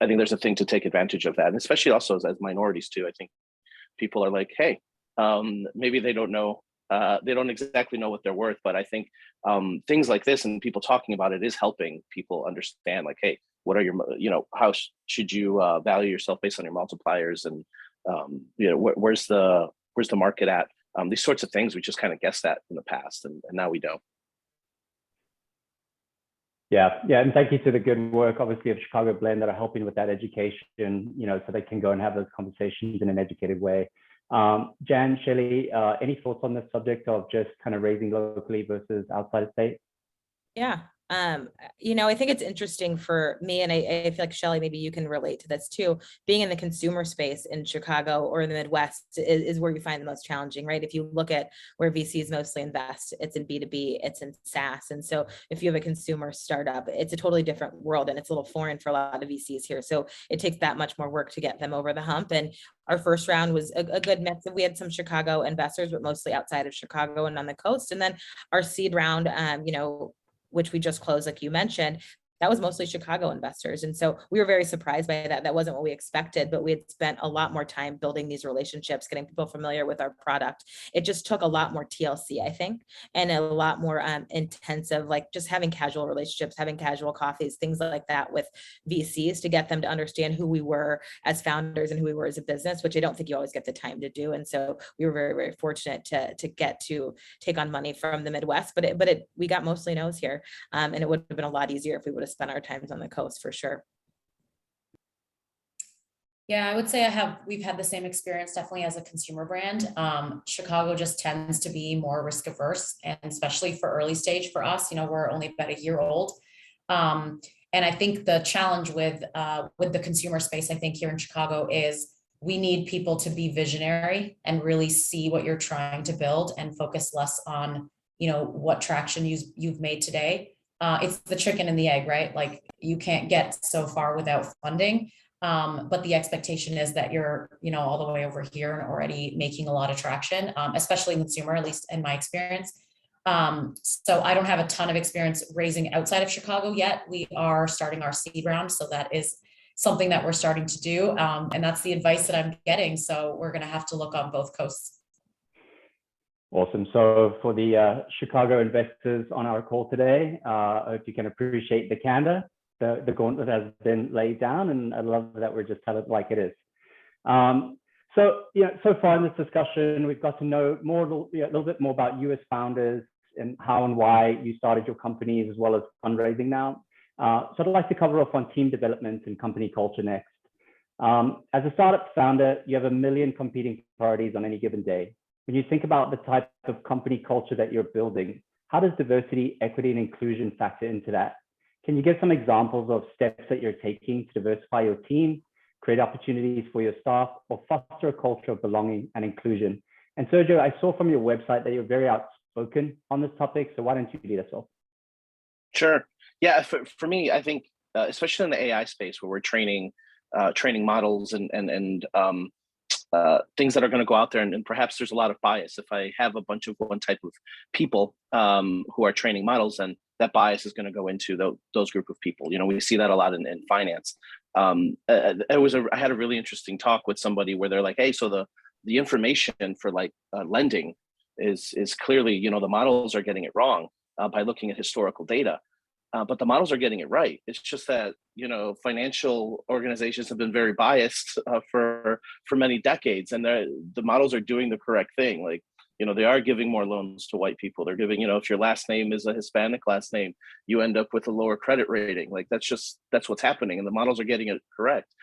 there's a thing to take advantage of that, and especially also as minorities too. I think people are like, hey, maybe they don't know. They don't exactly know what they're worth, but I think things like this and people talking about it is helping people understand like, hey, what are your, how should you value yourself based on your multipliers, and where's the market at? These sorts of things we just kind of guessed at in the past, and now we don't. Yeah, and thank you to the good work, obviously, of Chicago Blend that are helping with that education, so they can go and have those conversations in an educated way. Jan, Shelley, any thoughts on this subject of just kind of raising locally versus outside of state? Yeah, I think it's interesting for me, and I feel like Shelley, maybe you can relate to this too. Being in the consumer space in Chicago or in the Midwest is where you find the most challenging, right? If you look at where VCs mostly invest, it's in B2B, it's in SaaS. And so if you have a consumer startup, it's a totally different world, and it's a little foreign for a lot of VCs here. So it takes that much more work to get them over the hump. And our first round was a good mix. We had some Chicago investors, but mostly outside of Chicago and on the coast. And then our seed round, which we just closed, like you mentioned, that was mostly Chicago investors. And so we were very surprised by that. That wasn't what we expected, but we had spent a lot more time building these relationships, getting people familiar with our product. It just took a lot more TLC, I think, and a lot more intensive, like just having casual relationships, having casual coffees, things like that with VCs to get them to understand who we were as founders and who we were as a business, which I don't think you always get the time to do. And so we were very, very fortunate to get to take on money from the Midwest, but we got mostly no's here. And it would have been a lot easier if we would have spent our times on the coast for sure. Yeah, I would say we've had the same experience definitely as a consumer brand. Chicago just tends to be more risk averse, and especially for early stage for us, we're only about a year old. And I think the challenge with the consumer space, I think here in Chicago, is we need people to be visionary and really see what you're trying to build and focus less on, what traction you've made today. It's the chicken and the egg, right? Like you can't get so far without funding. But the expectation is that you're, all the way over here and already making a lot of traction, especially in consumer, at least in my experience. So I don't have a ton of experience raising outside of Chicago yet. We are starting our seed round. So that is something that we're starting to do. And that's the advice that I'm getting. So we're going to have to look on both coasts. Awesome. So for the Chicago investors on our call today, I hope you can appreciate the candor. The gauntlet has been laid down, and I love that we're just telling it like it is. So far in this discussion, we've got to know a little bit more about you as founders and how and why you started your companies, as well as fundraising now. So I'd like to cover off on team development and company culture next. As a startup founder, you have a million competing priorities on any given day. When you think about the type of company culture that you're building, how does diversity, equity, and inclusion factor into that? Can you give some examples of steps that you're taking to diversify your team, create opportunities for your staff, or foster a culture of belonging and inclusion? And Sergio, I saw from your website that you're very outspoken on this topic, so why don't you lead us off? Sure. Yeah, for me, I think, especially in the AI space where we're training models and things that are going to go out there, and perhaps there's a lot of bias. If I have a bunch of one type of people who are training models, then that bias is going to go into those group of people. We see that a lot in finance. I had a really interesting talk with somebody where they're like, hey, so the information for lending is clearly, the models are getting it wrong by looking at historical data. But the models are getting it right. It's just that, financial organizations have been very biased for many decades, and the models are doing the correct thing. They are giving more loans to white people. They're giving, if your last name is a Hispanic last name, you end up with a lower credit rating. That's what's happening, and the models are getting it correct.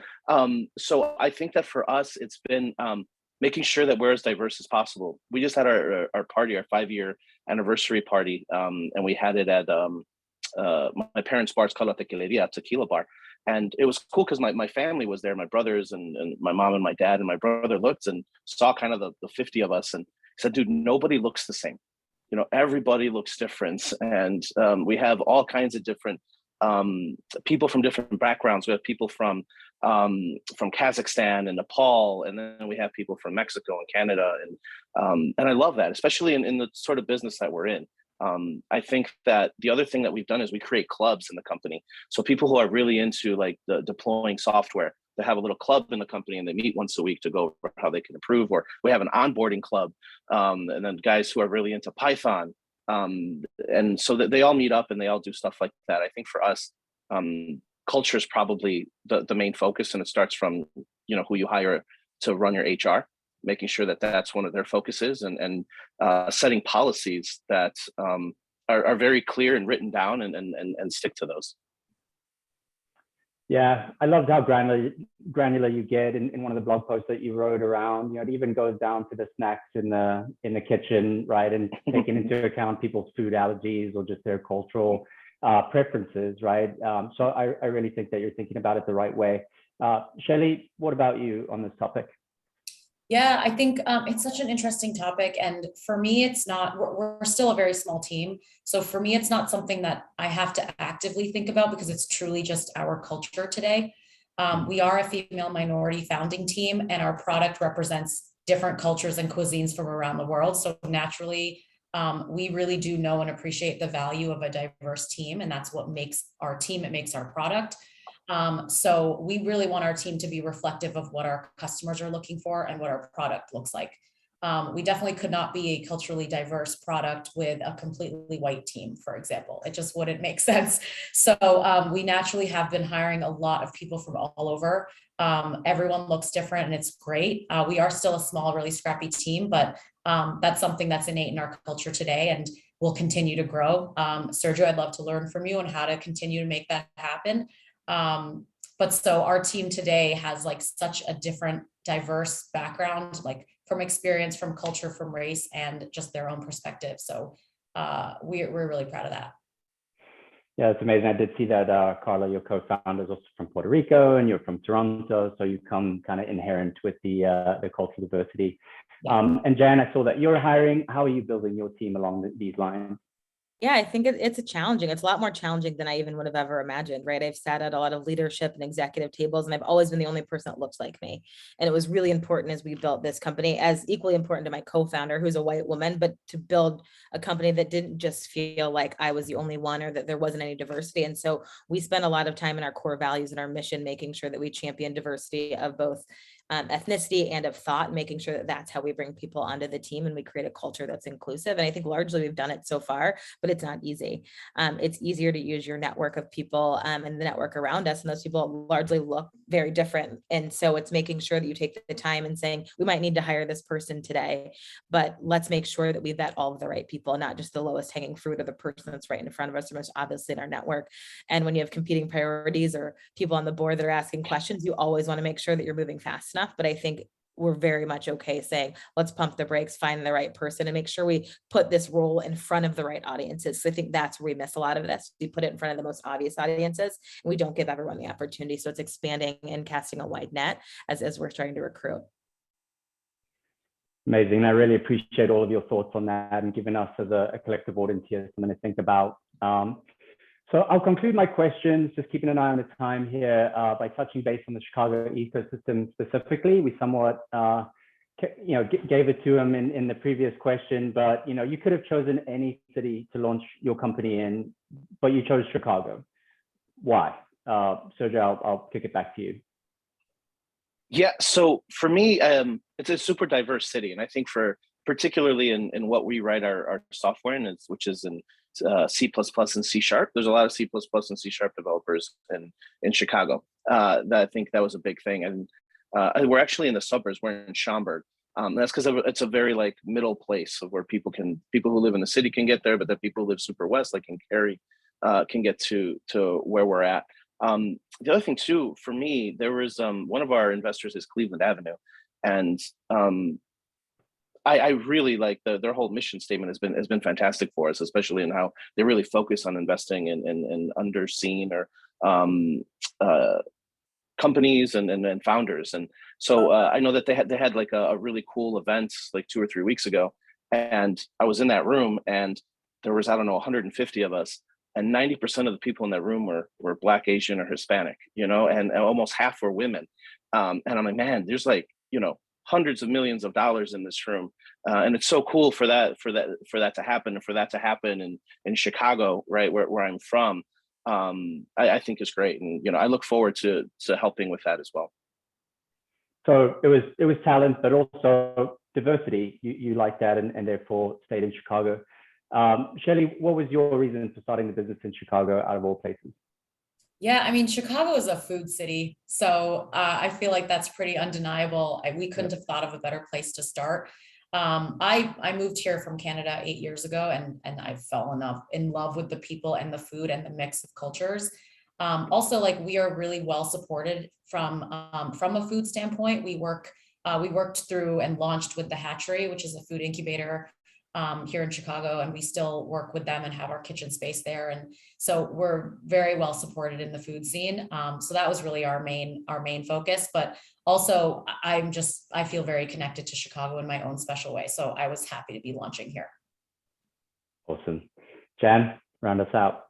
So I think that for us, it's been making sure that we're as diverse as possible. We just had our party, our 5-year anniversary party, and we had it at my parents' bar. It's called La Tequileria, Tequila Bar. And it was cool because my family was there, my brothers and my mom and my dad, and my brother looked and saw kind of the 50 of us and said, dude, nobody looks the same. Everybody looks different. And we have all kinds of different people from different backgrounds. We have people from Kazakhstan and Nepal, and then we have people from Mexico and Canada. And I love that, especially in the sort of business that we're in. I think that the other thing that we've done is we create clubs in the company. So people who are really into the deploying software, they have a little club in the company and they meet once a week to go over how they can improve. Or we have an onboarding club, and then guys who are really into Python. And so that they all meet up and they all do stuff like that. I think for us, culture is probably the main focus, and it starts from, who you hire to run your HR. Making sure that that's one of their focuses, and setting policies that are very clear and written down and stick to those. Yeah, I loved how granular you get in one of the blog posts that you wrote around. It even goes down to the snacks in the kitchen, right? And taking into account people's food allergies or just their cultural preferences, right? So I really think that you're thinking about it the right way. Shelley, what about you on this topic? Yeah, I think it's such an interesting topic. And for me, it's not, we're still a very small team. So for me, it's not something that I have to actively think about because it's truly just our culture today. We are a female minority founding team, and our product represents different cultures and cuisines from around the world. So naturally, we really do know and appreciate the value of a diverse team. And that's what makes our team, it makes our product. So we really want our team to be reflective of what our customers are looking for and what our product looks like. We definitely could not be a culturally diverse product with a completely white team, for example. It just wouldn't make sense. So we naturally have been hiring a lot of people from all over. Everyone looks different and it's great. We are still a small, really scrappy team, but that's something that's innate in our culture today and will continue to grow. Sergio, I'd love to learn from you on how to continue to make that happen. But so our team today has like such a different, diverse background, like from experience, from culture, from race, and just their own perspective. So we're really proud of that. Yeah, it's amazing. I did see that, Carla, your co-founder is also from Puerto Rico and you're from Toronto. So you come kind of inherent with the cultural diversity. Yeah. And Jan, I saw that you're hiring. How are you building your team along these lines? Yeah, I think it's a lot more challenging than I even would have ever imagined, right? I've sat at a lot of leadership and executive tables, and I've always been the only person that looks like me. And it was really important as we built this company, as equally important to my co-founder, who's a white woman, but to build a company that didn't just feel like I was the only one or that there wasn't any diversity. And so we spent a lot of time in our core values and our mission, making sure that we champion diversity of both ethnicity and of thought, making sure that that's how we bring people onto the team and we create a culture that's inclusive. And I think largely we've done it so far, but it's not easy. It's easier to use your network of people and the network around us. And those people largely look very different. And so it's making sure that you take the time and saying, we might need to hire this person today, but let's make sure that we vet all of the right people, not just the lowest hanging fruit or the person that's right in front of us or most obviously in our network. And when you have competing priorities or people on the board that are asking questions, you always want to make sure that you're moving fast enough. But I think we're very much okay saying, let's pump the brakes, find the right person, and make sure we put this role in front of the right audiences. So I think that's where we miss a lot of this. We put it in front of the most obvious audiences, and we don't give everyone the opportunity. So it's expanding and casting a wide net as we're starting to recruit. Amazing. I really appreciate all of your thoughts on that and giving us as a collective audience here something to think about. So I'll conclude my questions, just keeping an eye on the time here, by touching base on the Chicago ecosystem specifically. We somewhat, gave it to them in the previous question, but you could have chosen any city to launch your company in, but you chose Chicago. Why? Sergio, I'll kick it back to you. Yeah, so for me, it's a super diverse city, and I think particularly in what we write our software in, which is in C++ and C#. There's a lot of C++ and C# developers in Chicago. I think that was a big thing. And we're actually in the suburbs. We're in Schaumburg. That's because it's a very like middle place of where people who live in the city can get there, but the people who live super west, like in Cary, can get to where we're at. The other thing too, for me, there was one of our investors is Cleveland Avenue, and I really like their whole mission statement has been fantastic for us, especially in how they really focus on investing in underseen or companies and founders. And so I know that they had like a really cool event like 2 or 3 weeks ago, and I was in that room, and there was 150 of us, and 90% of the people in that room were Black, Asian, or Hispanic, and almost half were women. And I'm like, man, there's like hundreds of millions of dollars in this room, and it's so cool for that to happen, and for that to happen in Chicago, right, where I'm from. I think is great, and I look forward to helping with that as well. So it was talent, but also diversity. You like that, and therefore stayed in Chicago. Shelley, what was your reason for starting the business in Chicago, out of all places? Yeah, I mean, Chicago is a food city, so I feel like that's pretty undeniable. We couldn't have thought of a better place to start. I moved here from Canada 8 years ago, and I fell in love with the people and the food and the mix of cultures. Also, like, we are really well supported from a food standpoint. We worked through and launched with the Hatchery, which is a food incubator here in Chicago, and we still work with them and have our kitchen space there. And so we're very well supported in the food scene. So that was really our main focus, but also I feel very connected to Chicago in my own special way. So I was happy to be launching here. Awesome. Jan, round us out.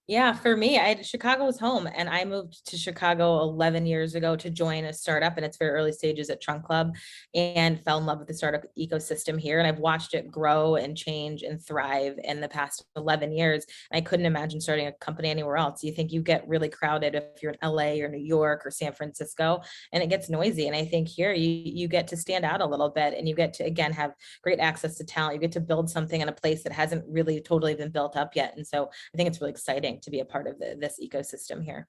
Yeah, for me, Chicago was home, and I moved to Chicago 11 years ago to join a startup in its very early stages at Trunk Club, and fell in love with the startup ecosystem here. And I've watched it grow and change and thrive in the past 11 years. And I couldn't imagine starting a company anywhere else. You think you get really crowded if you're in LA or New York or San Francisco, and it gets noisy. And I think here you get to stand out a little bit, and you get to, again, have great access to talent. You get to build something in a place that hasn't really totally been built up yet. And so I think it's really exciting to be a part of this ecosystem here.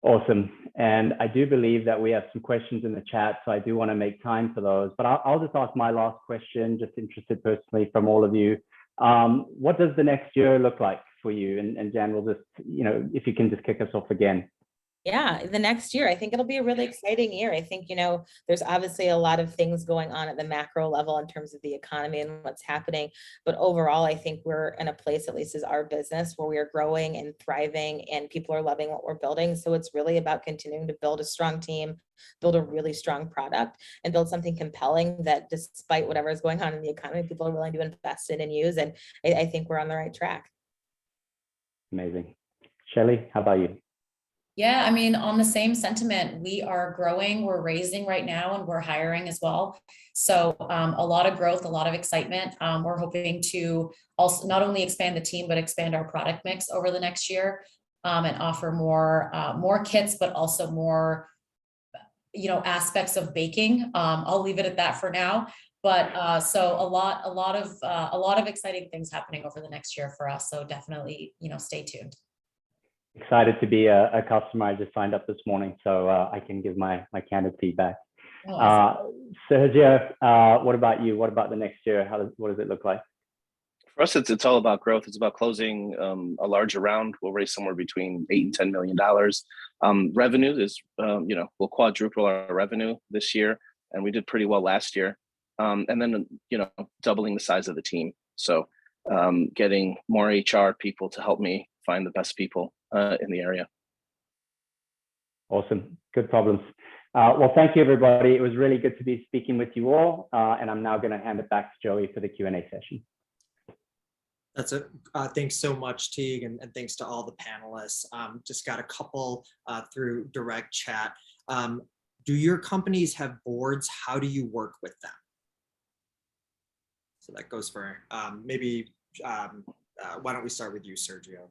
Awesome. And I do believe that we have some questions in the chat, so I do want to make time for those. But I'll just ask my last question, just interested personally from all of you. What does the next year look like for you? And Jan, will just, if you can just kick us off again. Yeah, the next year, I think it'll be a really exciting year. I think, there's obviously a lot of things going on at the macro level in terms of the economy and what's happening. But overall, I think we're in a place, at least as our business, where we are growing and thriving, and people are loving what we're building. So it's really about continuing to build a strong team, build a really strong product, and build something compelling that, despite whatever is going on in the economy, people are willing to invest in and use. And I think we're on the right track. Amazing. Shelley, how about you? Yeah, I mean, on the same sentiment, we are growing, we're raising right now, and we're hiring as well. So a lot of growth, a lot of excitement. We're hoping to also not only expand the team, but expand our product mix over the next year, and offer more kits, but also more, aspects of baking. I'll leave it at that for now. But so a lot of exciting things happening over the next year for us. So definitely, stay tuned. Excited to be a customer. I just signed up this morning, so I can give my candid feedback. Oh, awesome. Sergio, what about you? What about the next year? What does it look like? For us, it's all about growth. It's about closing a larger round. We'll raise somewhere between $8 and $10 million. Revenue is, we'll quadruple our revenue this year, and we did pretty well last year. And then, doubling the size of the team. So getting more HR people to help me find the best people in the area. Awesome. Good problems. Well, thank you, everybody. It was really good to be speaking with you all. And I'm now going to hand it back to Joey for the Q&A session. That's it. Thanks so much, Teague, and thanks to all the panelists. Just got a couple through direct chat. Do your companies have boards? How do you work with them? So that goes for maybe, why don't we start with you, Sergio?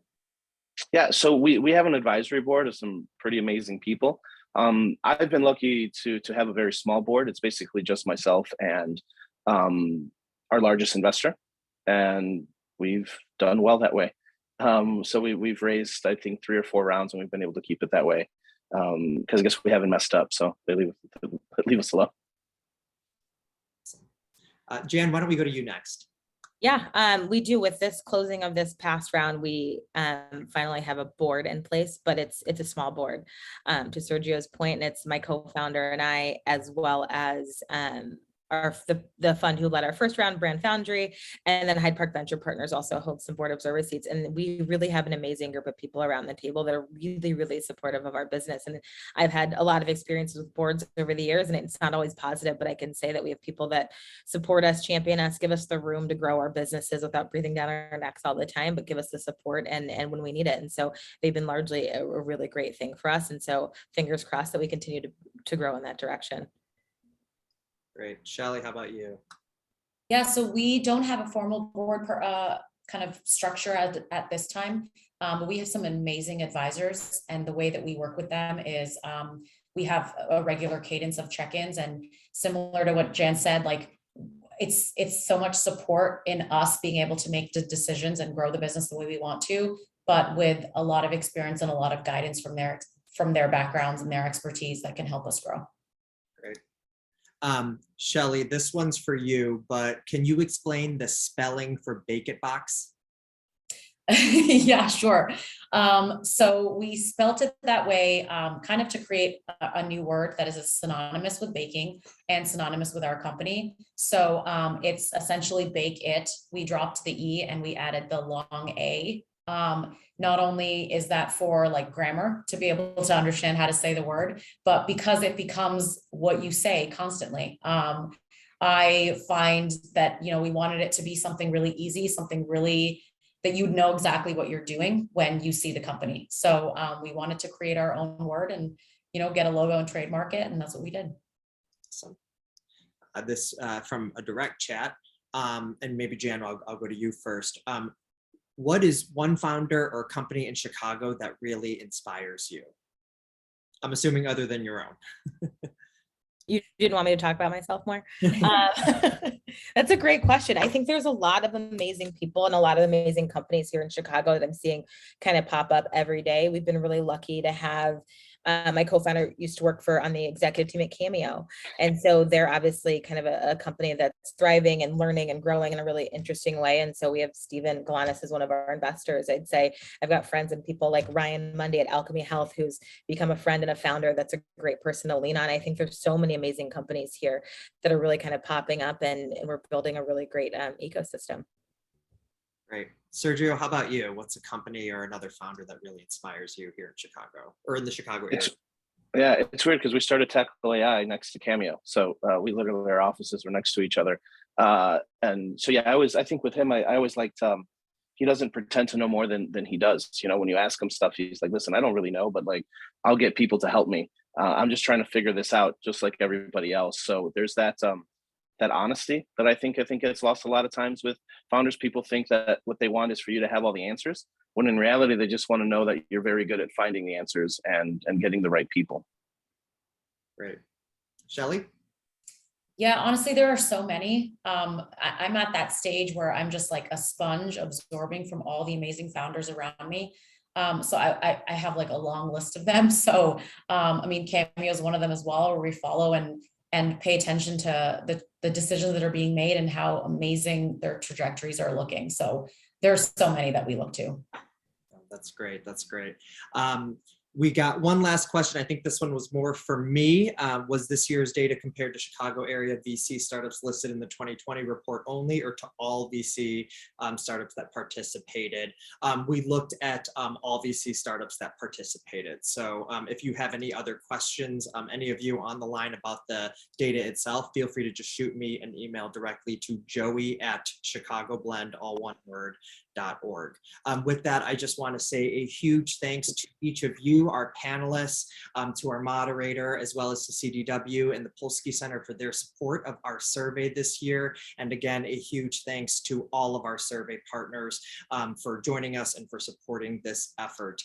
Yeah, so we have an advisory board of some pretty amazing people. I've been lucky to have a very small board. It's basically just myself and our largest investor, and we've done well that way. So we've raised, I think, 3 or 4 rounds, and we've been able to keep it that way because I guess we haven't messed up. So they leave us alone. Jan, why don't we go to you next? Yeah, we do. With this closing of this past round, we finally have a board in place, but it's a small board. To Sergio's point, and it's my co-founder and I, as well as the fund who led our first round, Brand Foundry, and then Hyde Park Venture Partners also holds some board observer seats. And we really have an amazing group of people around the table that are really, really supportive of our business. And I've had a lot of experiences with boards over the years, and it's not always positive, but I can say that we have people that support us, champion us, give us the room to grow our businesses without breathing down our necks all the time, but give us the support and when we need it. And so they've been largely a really great thing for us. And so fingers crossed that we continue to grow in that direction. Great. Shelley, how about you? Yeah, so we don't have a formal board kind of structure at this time, but we have some amazing advisors, and the way that we work with them is we have a regular cadence of check-ins, and similar to what Jan said, like it's so much support in us being able to make the decisions and grow the business the way we want to, but with a lot of experience and a lot of guidance from their backgrounds and their expertise that can help us grow. Great. Shelley, this one's for you, but can you explain the spelling for BāKIT box? Yeah, sure. So we spelt it that way, kind of to create a new word that is synonymous with baking and synonymous with our company. So it's essentially BāKIT. We dropped the E and we added the long A. Not only is that for like grammar to be able to understand how to say the word, but because it becomes what you say constantly. I find that, we wanted it to be something really easy, something really that you know exactly what you're doing when you see the company. So we wanted to create our own word and, get a logo and trademark it. And that's what we did. Awesome. This from a direct chat, and maybe Jan, I'll go to you first. What is one founder or company in Chicago that really inspires you? I'm assuming other than your own. You didn't want me to talk about myself more? That's a great question. I think there's a lot of amazing people and a lot of amazing companies here in Chicago that I'm seeing kind of pop up every day. We've been really lucky to have my co-founder used to work on the executive team at Cameo. And so they're obviously kind of a company that's thriving and learning and growing in a really interesting way. And so we have Stephen Galanis as one of our investors. I'd say I've got friends and people like Ryan Mundy at Alchemy Health, who's become a friend and a founder that's a great person to lean on. I think there's so many amazing companies here that are really kind of popping up, and we're building a really great ecosystem. Great. Sergio, how about you? What's a company or another founder that really inspires you here in Chicago or in the Chicago area? It's weird because we started TackleAI next to Cameo. So we literally, our offices were next to each other. And so, yeah, I think with him, I always liked, he doesn't pretend to know more than he does. When you ask him stuff, he's like, listen, I don't really know, but like, I'll get people to help me. I'm just trying to figure this out just like everybody else. So there's that honesty that I think gets lost a lot of times with founders. People think that what they want is for you to have all the answers, when in reality, they just want to know that you're very good at finding the answers and getting the right people. Great. Shelley? Yeah, honestly, there are so many. I'm at that stage where I'm just like a sponge absorbing from all the amazing founders around me. So I have like a long list of them. So, Cameo is one of them as well, where we follow and pay attention to the decisions that are being made and how amazing their trajectories are looking. So there's so many that we look to. That's great. That's great. We got one last question. I think this one was more for me. Was this year's data compared to Chicago area VC startups listed in the 2020 report only, or to all VC startups that participated? We looked at all VC startups that participated. So if you have any other questions, any of you on the line about the data itself, feel free to just shoot me an email directly to joey@chicagoblend, all one word, .org. With that, I just want to say a huge thanks to each of you, our panelists, to our moderator, as well as to CDW and the Polsky Center for their support of our survey this year. And again, a huge thanks to all of our survey partners for joining us and for supporting this effort.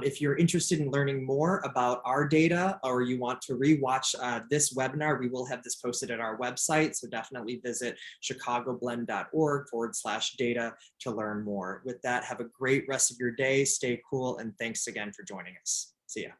If you're interested in learning more about our data, or you want to rewatch this webinar, we will have this posted at our website. So definitely visit chicagoblend.org/data to learn more. With that, have a great rest of your day. Stay cool. And thanks again for joining us. See ya.